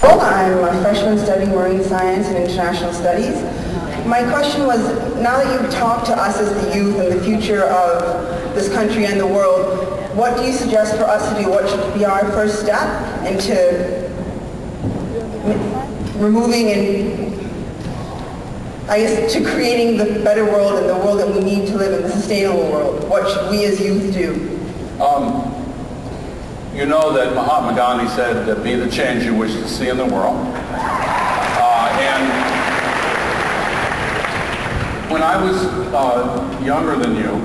Well, I'm a freshman studying marine science and international studies. My question was, now that you've talked to us as the youth and the future of this country and the world, what do you suggest for us to do? What should be our first step into removing and, I guess, to creating the better world and the world that we need to live in, the sustainable world? What should we as youth do? You know that Mahatma Gandhi said that be the change you wish to see in the world. And when I was younger than you,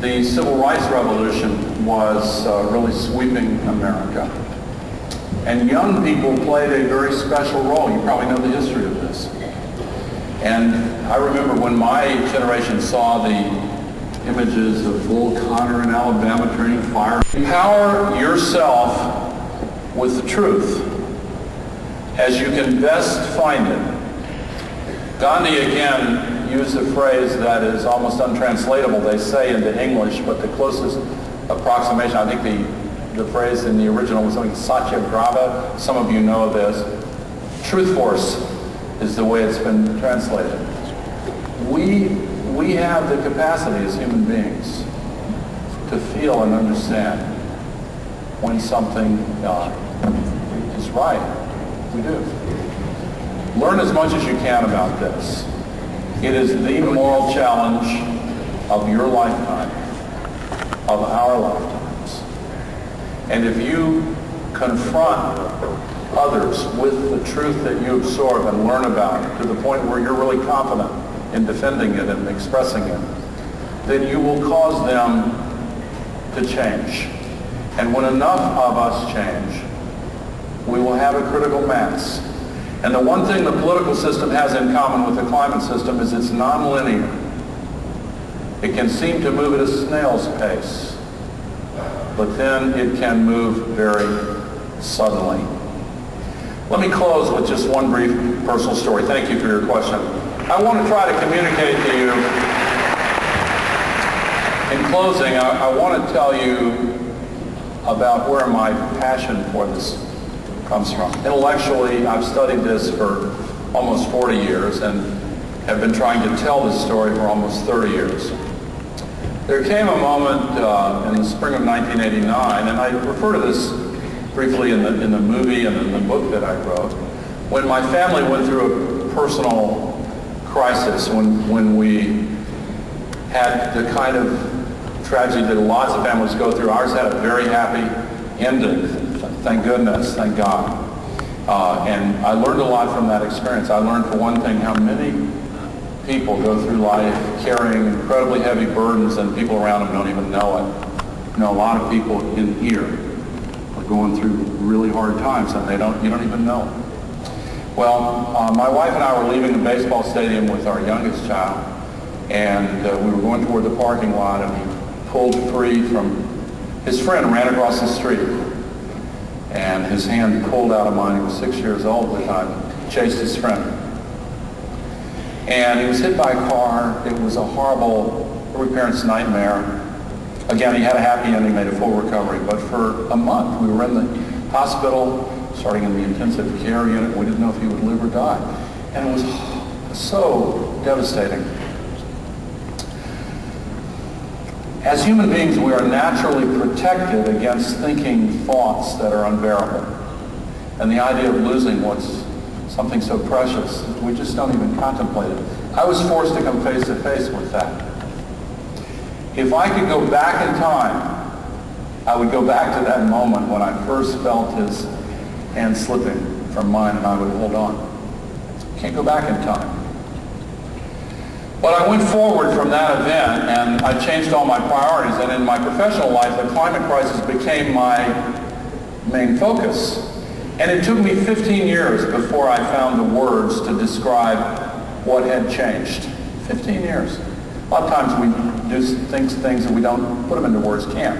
the Civil Rights Revolution was really sweeping America. And young people played a very special role. You probably know the history of this. And I remember when my generation saw the images of Bull Connor in Alabama training fire. Empower yourself with the truth as you can best find it. Gandhi again used a phrase that is almost untranslatable, they say, into English, but the closest approximation, I think the phrase in the original was something satyagraha. Some of you know this. Truth force is the way it's been translated. We have the capacity as human beings to feel and understand when something is right. We do. Learn as much as you can about this. It is the moral challenge of your lifetime, of our lifetimes. And if you confront others with the truth that you absorb and learn about to the point where you're really confident in defending it and expressing it, then you will cause them to change. And when enough of us change, we will have a critical mass. And the one thing the political system has in common with the climate system is it's nonlinear. It can seem to move at a snail's pace, but then it can move very suddenly. Let me close with just one brief personal story. Thank you for your question. I want to try to communicate to you, in closing, I want to tell you about where my passion for this comes from. Intellectually, I've studied this for almost 40 years and have been trying to tell this story for almost 30 years. There came a moment in the spring of 1989, and I refer to this briefly in the movie and in the book that I wrote, when my family went through a personal crisis, when we had the kind of tragedy that lots of families go through. Ours had a very happy ending, thank goodness, thank God. And I learned a lot from that experience. I learned, for one thing, how many people go through life carrying incredibly heavy burdens and people around them don't even know it. You know, a lot of people in here are going through really hard times and you don't even know it. Well, my wife and I were leaving the baseball stadium with our youngest child, and we were going toward the parking lot, and he pulled free from his friend, ran across the street, and his hand pulled out of mine. He was 6 years old at the time, chased his friend. And he was hit by a car. It was a horrible, every parent's nightmare. Again, he had a happy ending, made a full recovery, but for a month we were in the hospital, starting in the intensive care unit. We didn't know if he would live or die. And it was so devastating. As human beings, we are naturally protected against thinking thoughts that are unbearable. And the idea of losing what's something so precious, we just don't even contemplate it. I was forced to come face to face with that. If I could go back in time, I would go back to that moment when I first felt his hand slipping from mine, and I would hold on. Can't go back in time. But I went forward from that event, and I changed all my priorities. And in my professional life, the climate crisis became my main focus. And it took me 15 years before I found the words to describe what had changed. 15 years. A lot of times we do things that we don't put them into words, can't.